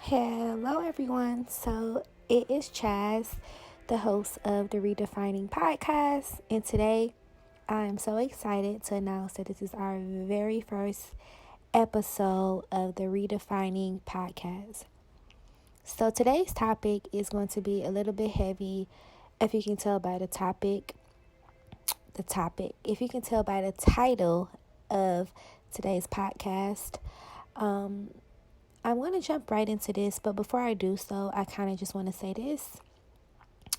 Hello, everyone. So it is Chaz, the host of the Redefining Podcast, and today I'm so excited to announce that this is our very first episode of the Redefining Podcast. So today's topic is going to be a little bit heavy, if you can tell by the topic. If you can tell by the title of today's podcast, I want to jump right into this, but before I do so, I kind of just want to say this.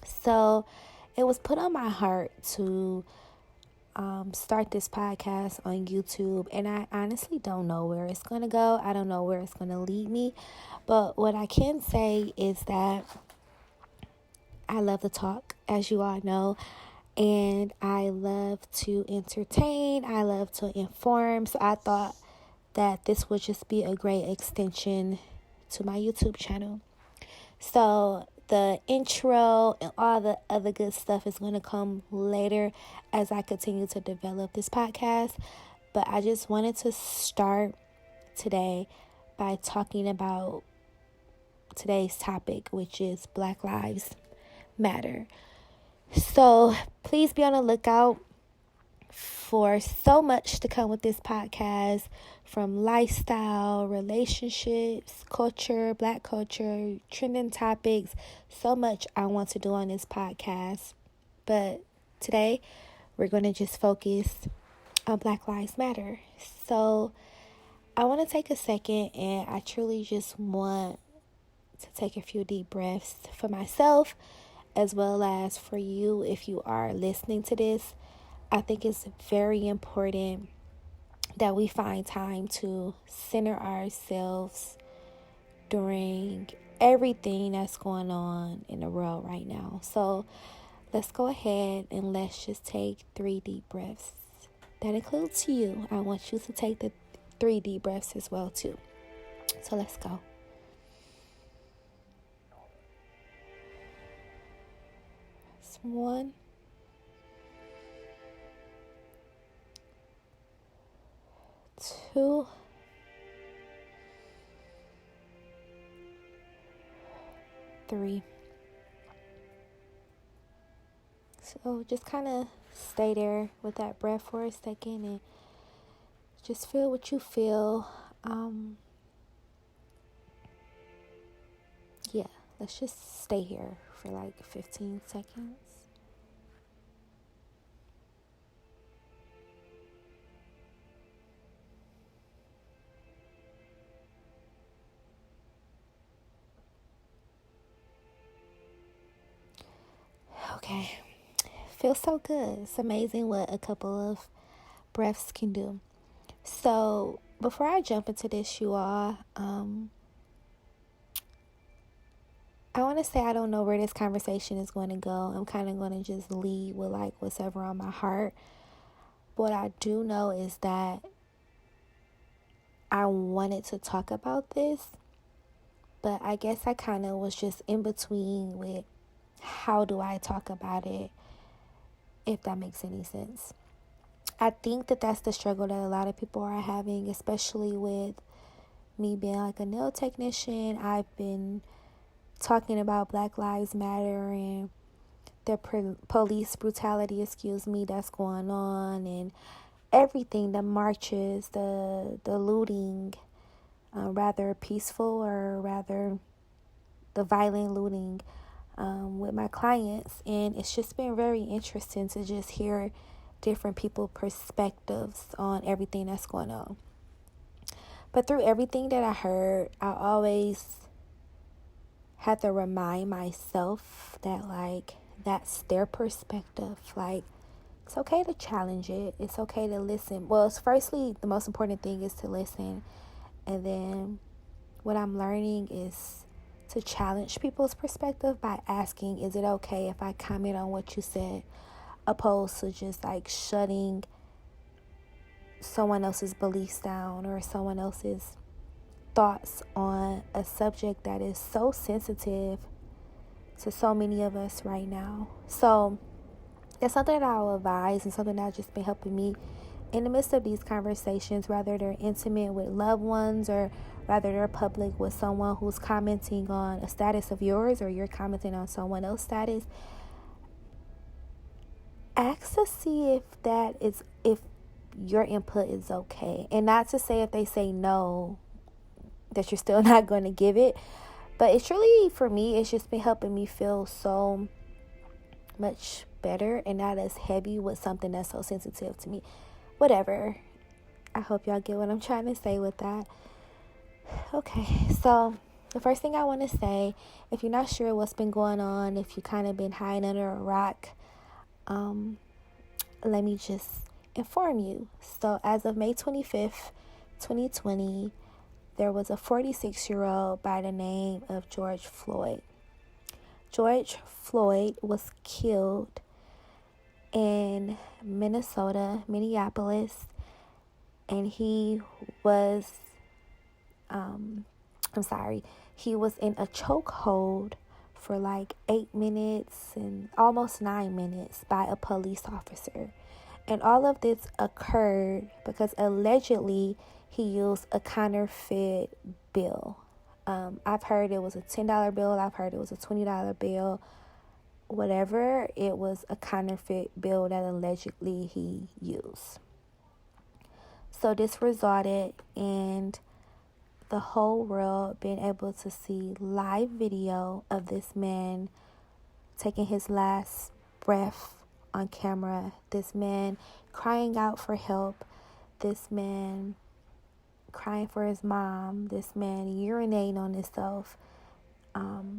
So it was put on my heart to start this podcast on YouTube, and I honestly don't know where it's going to go. I don't know where it's going to lead me, but what I can say is that I love to talk, as you all know, and I love to entertain. I love to inform, so I thought that this would just be a great extension to my YouTube channel. So the intro and all the other good stuff is going to come later as I continue to develop this podcast. But I just wanted to start today by talking about today's topic, which is Black Lives Matter. So please be on the lookout for so much to come with this podcast, from lifestyle, relationships, culture, Black culture, trending topics. So much I want to do on this podcast. But today we're going to just focus on Black Lives Matter. So I want to take a second, and I truly just want to take a few deep breaths for myself, as well as for you if you are listening to this. I think it's very important that we find time to center ourselves during everything that's going on in the world right now. So let's go ahead and let's just take 3 deep breaths. That includes you. I want you to take the 3 deep breaths as well too. So let's go. That's 1. 2, 3. So just kind of stay there with that breath for a second and just feel what you feel. Let's just stay here for like 15 seconds. Okay, feels so good. It's amazing what a couple of breaths can do. So before I jump into this, you all, I want to say I don't know where this conversation is going to go. I'm kind of going to just lead with like what's ever on my heart. What I do know is that I wanted to talk about this, but I guess I kind of was just in between with how do I talk about it, if that makes any sense. I think that that's the struggle that a lot of people are having, especially with me being like a nail technician. I've been talking about Black Lives Matter and the police brutality, that's going on, and everything, the marches, the looting, rather peaceful or rather the violent looting, with my clients. And it's just been very interesting to just hear different people's perspectives on everything that's going on. But through everything that I heard, I always had to remind myself that like that's their perspective. Like, it's okay to challenge it. It's okay to listen. Well, it's firstly, the most important thing is to listen. And then what I'm learning is to challenge people's perspective by asking, is it okay if I comment on what you said? Opposed to just like shutting someone else's beliefs down or someone else's thoughts on a subject that is so sensitive to so many of us right now. So it's something that I'll advise and something that's just been helping me in the midst of these conversations, whether they're intimate with loved ones or whether they're public with someone who's commenting on a status of yours or you're commenting on someone else's status, ask to see if your input is okay. And not to say if they say no, that you're still not going to give it. But it's really, for me, it's just been helping me feel so much better and not as heavy with something that's so sensitive to me. Whatever. I hope y'all get what I'm trying to say with that. Okay, so the first thing I want to say, if you're not sure what's been going on, if you kind of been hiding under a rock, let me just inform you. So as of May 25th, 2020, there was a 46-year-old by the name of George Floyd. George Floyd was killed in Minneapolis, and he was in a chokehold for like 8 minutes and almost 9 minutes by a police officer. And all of this occurred because allegedly he used a counterfeit bill. I've heard it was a $10 bill. I've heard it was a $20 bill. Whatever, it was a counterfeit bill that allegedly he used. So this resulted in the whole world being able to see live video of this man taking his last breath on camera, this man crying out for help, this man crying for his mom, this man urinating on himself.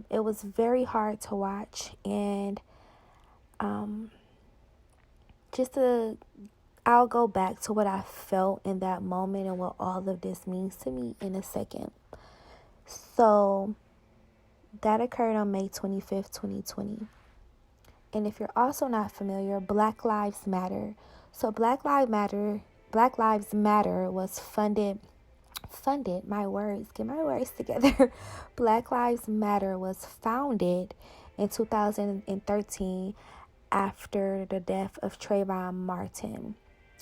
It was very hard to watch, and I'll go back to what I felt in that moment and what all of this means to me in a second. So that occurred on May 25th, 2020. And if you're also not familiar, Black Lives Matter. So Black Lives Matter was funded, get my words together. Black Lives Matter was founded in 2013 after the death of Trayvon Martin.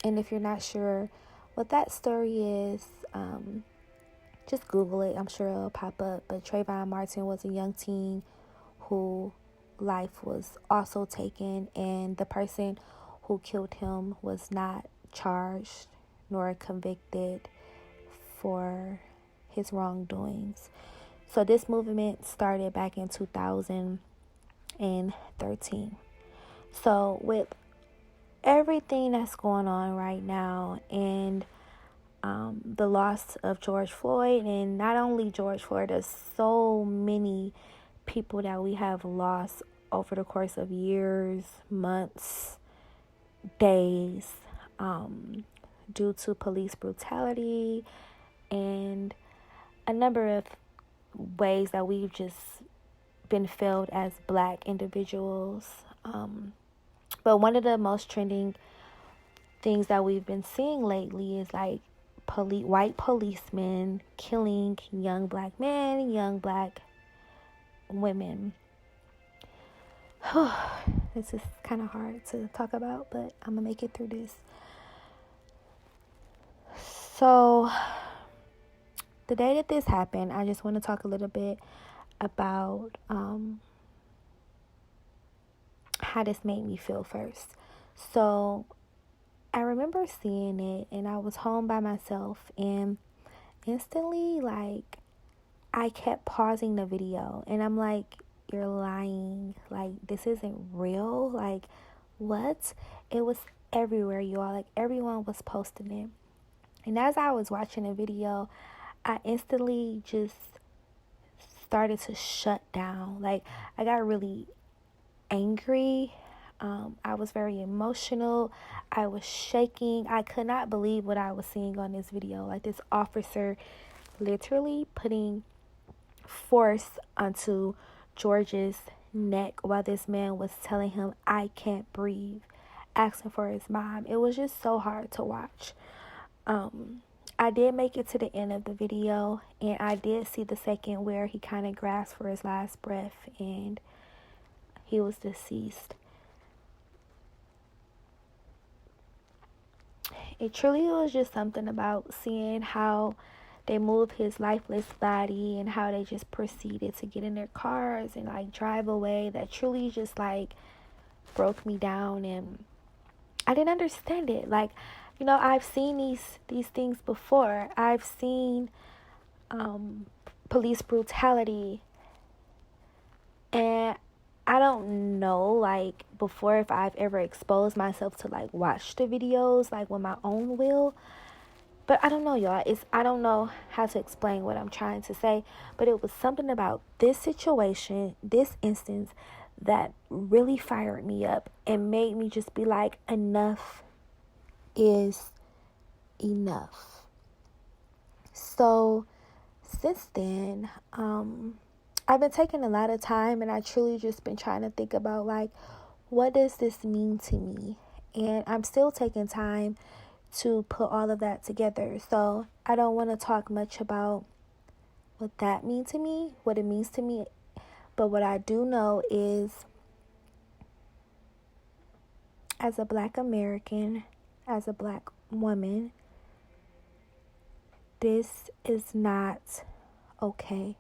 And if you're not sure what that story is, just Google it. I'm sure it'll pop up. But Trayvon Martin was a young teen who life was also taken, and the person who killed him was not charged nor convicted for his wrongdoings. So this movement started back in 2013. So with everything that's going on right now, and the loss of George Floyd, and not only George Floyd, there's so many people that we have lost over the course of years, months, days, due to police brutality and a number of ways that we've just been failed as Black individuals. But one of the most trending things that we've been seeing lately is like white policemen killing young Black men, young Black women. This is kind of hard to talk about, but I'm gonna make it through this. So the day that this happened, I just want to talk a little bit about how this made me feel first. So I remember seeing it, and I was home by myself, and instantly, like, I kept pausing the video, and I'm like, you're lying. Like, this isn't real. Like, what? It was everywhere, you all. Like, everyone was posting it. And as I was watching the video, I instantly just started to shut down. Like, I got really angry. I was very emotional. I was shaking. I could not believe what I was seeing on this video. Like, this officer literally putting force onto George's neck while this man was telling him, I can't breathe, asking for his mom. It was just so hard to watch. I did make it to the end of the video, and I did see the second where he kind of gasped for his last breath and he was deceased. It truly was just something about seeing how they moved his lifeless body and how they just proceeded to get in their cars and like drive away. That truly just like broke me down, and I didn't understand it. Like, I've seen these things before. I've seen police brutality, and I don't know, like, before if I've ever exposed myself to, like, watch the videos, like, with my own will. But I don't know, y'all. I don't know how to explain what I'm trying to say. But it was something about this situation, this instance, that really fired me up and made me just be like, enough is enough. So, since then, I've been taking a lot of time, and I truly just been trying to think about, like, what does this mean to me? And I'm still taking time to put all of that together. So I don't want to talk much about what that means to me, what it means to me. But what I do know is, as a Black American, as a Black woman, this is not okay.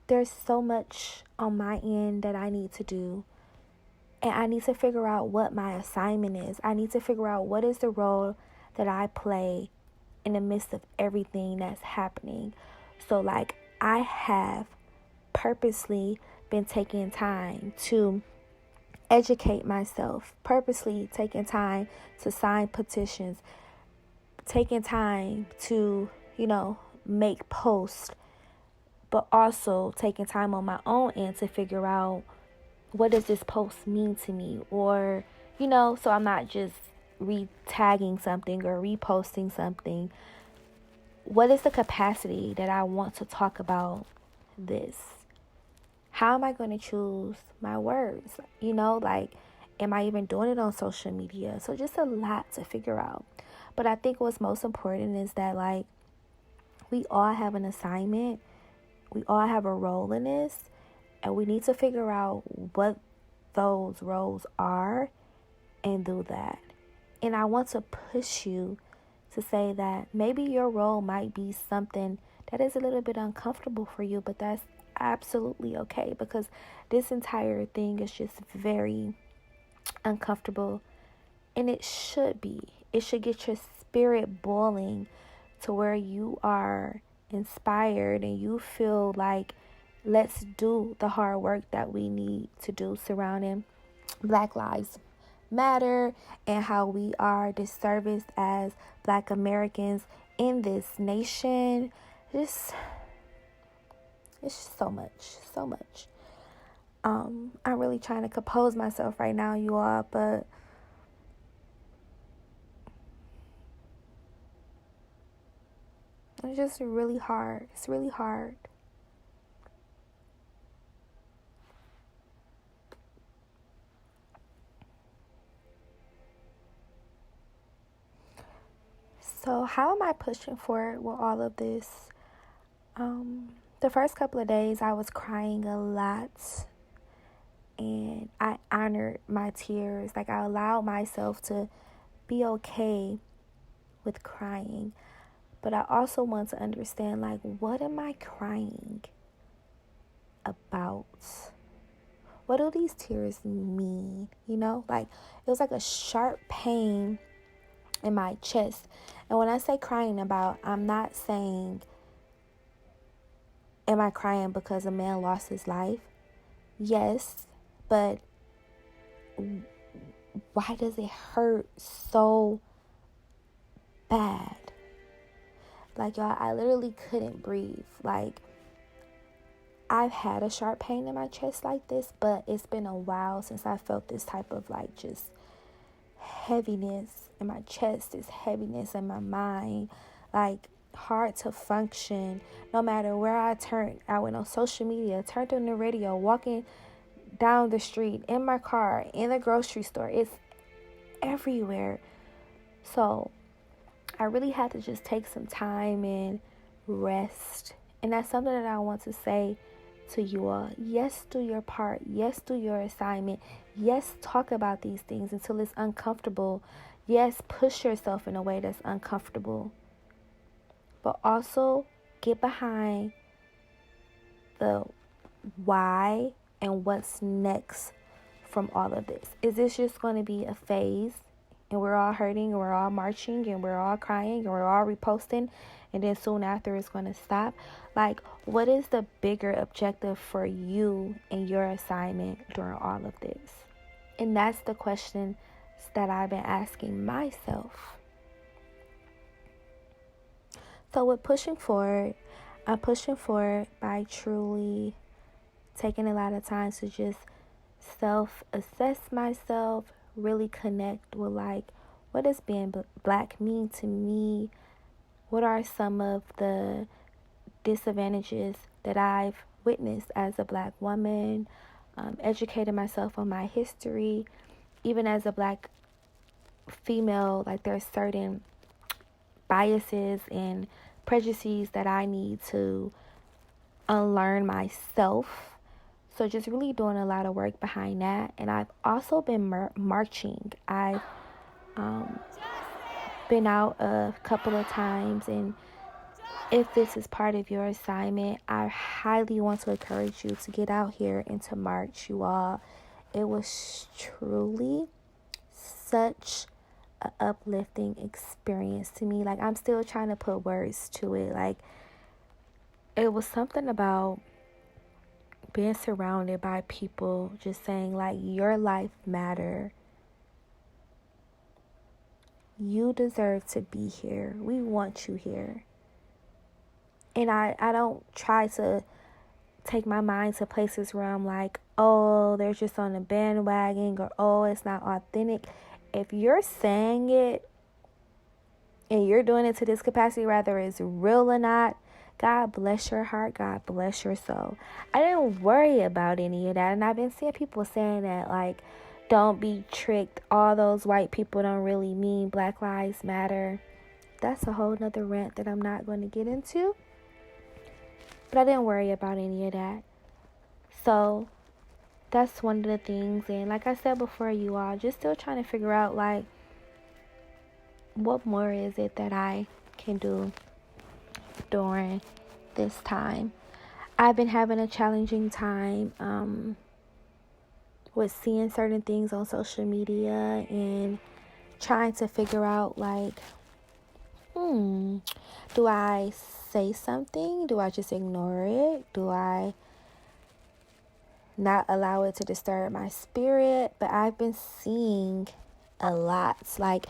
There's so much on my end that I need to do. And I need to figure out what my assignment is. I need to figure out what is the role that I play in the midst of everything that's happening. So, like, I have purposely been taking time to educate myself, purposely taking time to sign petitions, taking time to, make posts, but also taking time on my own end to figure out, what does this post mean to me? Or, so I'm not just re-tagging something or reposting something. What is the capacity that I want to talk about this? How am I going to choose my words? Like, am I even doing it on social media? So just a lot to figure out. But I think what's most important is that, like, we all have an assignment. We all have a role in this. And we need to figure out what those roles are and do that. And I want to push you to say that maybe your role might be something that is a little bit uncomfortable for you, but that's absolutely okay, because this entire thing is just very uncomfortable, and it should be. It should get your spirit boiling to where you are inspired and you feel like, let's do the hard work that we need to do surrounding Black Lives Matter and how we are disserviced as Black Americans in this nation. It's just so much. I'm really trying to compose myself right now, you all, but it's just really hard. It's really hard. So how am I pushing forward with all of this? The first couple of days I was crying a lot, and I honored my tears. Like, I allowed myself to be okay with crying. But I also want to understand, like, what am I crying about? What do these tears mean? Like, it was like a sharp pain in my chest. And when I say crying about, I'm not saying, am I crying because a man lost his life? Yes, but why does it hurt so bad? Like, y'all, I literally couldn't breathe. Like, I've had a sharp pain in my chest like this, but it's been a while since I felt this type of, like, just heaviness in my chest, this heaviness in my mind, like, hard to function. No matter where I turned, I went on social media, turned on the radio, walking down the street, in my car, in the grocery store. It's everywhere. So I really had to just take some time and rest. And that's something that I want to say to you all. Yes, do your part. Yes, do your assignment. Yes, talk about these things until it's uncomfortable. Yes, push yourself in a way that's uncomfortable. But also get behind the why and what's next from all of this. Is this just going to be a phase and we're all hurting and we're all marching and we're all crying and we're all reposting and then soon after it's going to stop? Like, what is the bigger objective for you and your assignment during all of this? And that's the question that I've been asking myself. So with pushing forward, I'm pushing forward by truly taking a lot of time to just self-assess myself, really connect with like, what does being black mean to me? What are some of the disadvantages that I've witnessed as a black woman? Educating myself on my history. Even as a black female, like there's certain biases and prejudices that I need to unlearn myself. So just really doing a lot of work behind that. And I've also been marching. I've been out a couple of times, and if this is part of your assignment, I highly want to encourage you to get out here and to march, you all. It was truly such an uplifting experience to me. Like, I'm still trying to put words to it. Like, it was something about being surrounded by people just saying, like, your life matter. You deserve to be here. We want you here. And I don't try to take my mind to places where I'm like, oh, they're just on the bandwagon, or oh, it's not authentic. If you're saying it and you're doing it to this capacity, whether it's real or not, God bless your heart. God bless your soul. I didn't worry about any of that. And I've been seeing people saying that, like, don't be tricked. All those white people don't really mean Black Lives Matter. That's a whole nother rant that I'm not going to get into. But I didn't worry about any of that. So that's one of the things. And like I said before, you all, just still trying to figure out, like, what more is it that I can do during this time. I've been having a challenging time with seeing certain things on social media and trying to figure out, like, do I say something? Do I just ignore it? Do I not allow it to disturb my spirit? But I've been seeing a lot. Like,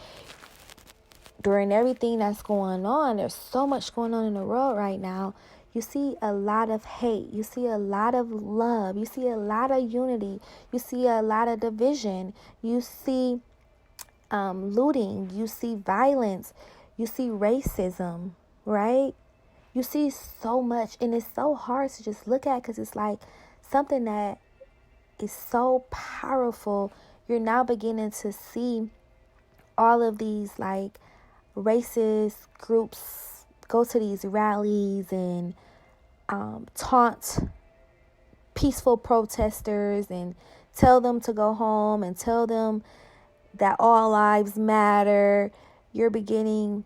during everything that's going on, there's so much going on in the world right now. You see a lot of hate. You see a lot of love. You see a lot of unity. You see a lot of division. You see looting. You see violence. You see racism, right? You see so much, and it's so hard to just look at because it's like something that is so powerful. You're now beginning to see all of these, like, racist groups go to these rallies and taunt peaceful protesters and tell them to go home and tell them that all lives matter. You're beginning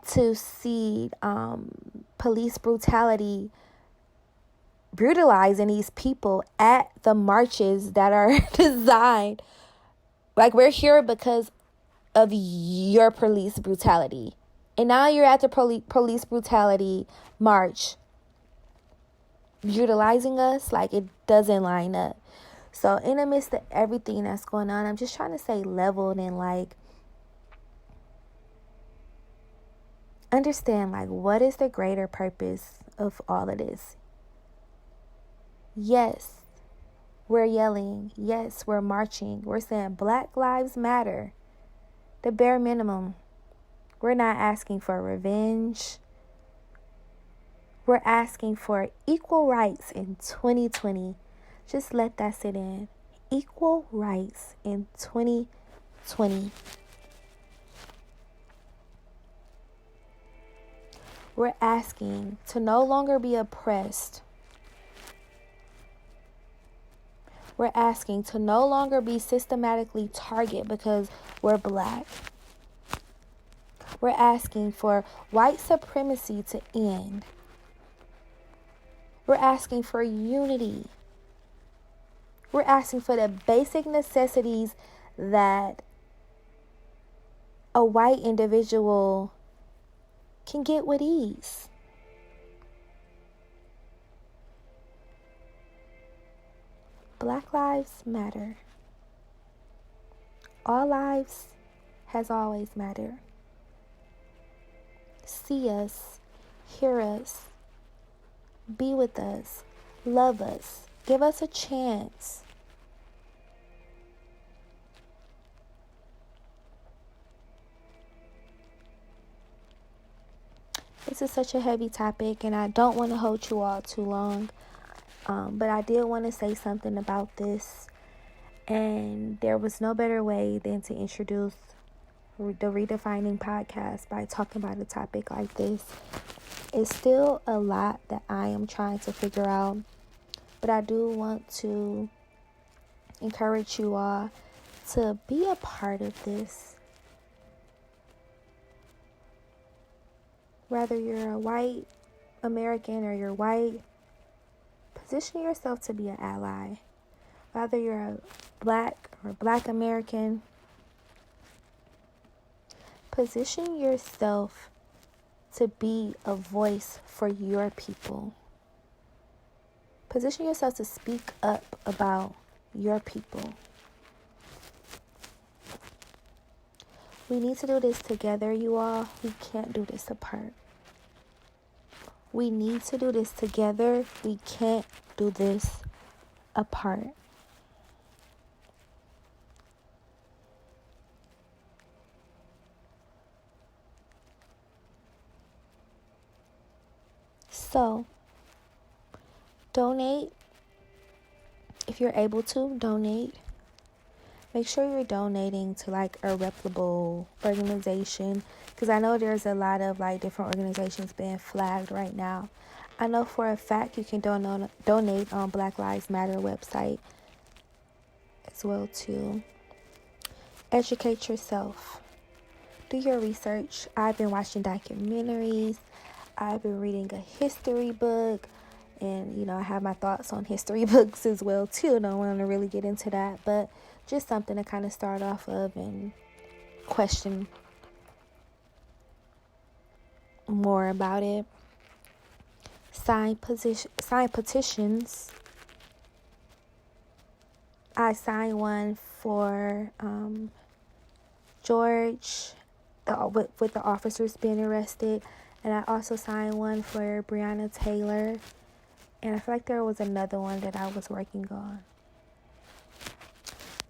to see police brutality brutalizing these people at the marches that are designed. Like, we're here because of your police brutality. And now you're at the police brutality march utilizing us. Like, it doesn't line up. So in the midst of everything that's going on, I'm just trying to stay leveled and, like, understand, like, what is the greater purpose of all of this? Yes, we're yelling. Yes, we're marching. We're saying Black Lives Matter. The bare minimum. We're not asking for revenge. We're asking for equal rights in 2020. Just let that sit in. Equal rights in 2020. We're asking to no longer be oppressed We're asking to no longer be systematically targeted because we're black. We're asking for white supremacy to end. We're asking for unity. We're asking for the basic necessities that a white individual can get with ease. Black lives matter. All lives has always mattered. See us, hear us, be with us, love us, give us a chance. This is such a heavy topic, and I don't want to hold you all too long. But I did want to say something about this, and there was no better way than to introduce the Redefining Podcast by talking about a topic like this. It's still a lot that I am trying to figure out, but I do want to encourage you all to be a part of this. Whether you're a white American or you're white, position yourself to be an ally. Whether you're a black or black American, position yourself to be a voice for your people. Position yourself to speak up about your people. We need to do this together, you all. We can't do this apart. We need to do this together. We can't do this apart. So, donate. If you're able to, donate. Make sure you're donating to like a reputable organization, because I know there's a lot of like different organizations being flagged right now. I know for a fact you can donate on Black Lives Matter website as well too. Educate yourself. Do your research. I've been watching documentaries. I've been reading a history book. And, I have my thoughts on history books as well too. Don't want to really get into that, but just something to kind of start off of and question more about it. Sign petitions. I signed one for George with the officers being arrested, and I also signed one for Breonna Taylor, and I feel like there was another one that I was working on.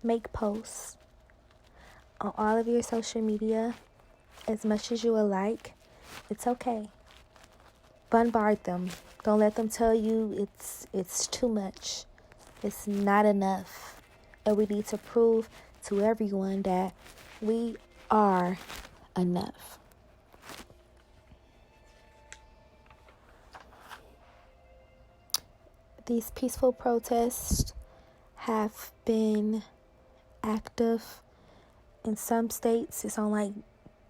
Make posts on all of your social media as much as you would like. It's okay. Bombard them. Don't let them tell you it's too much. It's not enough. And we need to prove to everyone that we are enough. These peaceful protests have been active. In some states, it's on like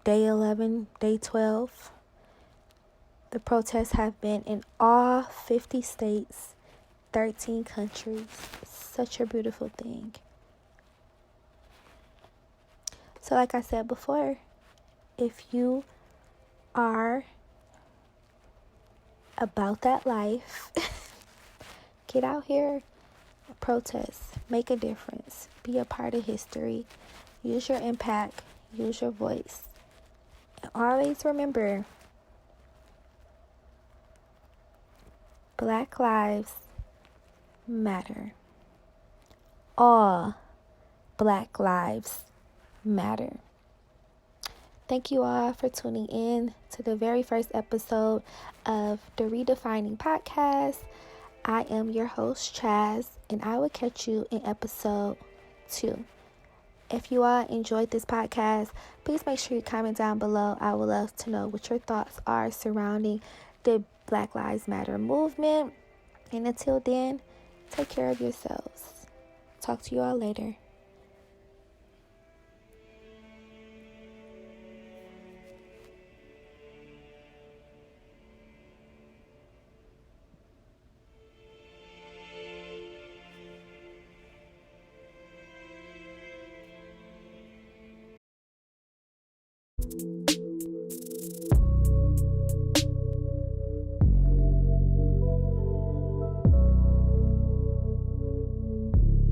day 11, day 12. The protests have been in all 50 states, 13 countries. Such a beautiful thing. So like I said before, if you are about that life, get out here, protest, make a difference, be a part of history, use your impact, use your voice. And always remember, Black lives matter. All Black lives matter. Thank you all for tuning in to the very first episode of the Redefining Podcast. I am your host, Chaz, and I will catch you in episode 2. If you all enjoyed this podcast, please make sure you comment down below. I would love to know what your thoughts are surrounding the Black Lives Matter movement. And until then, take care of yourselves. talk to you all later.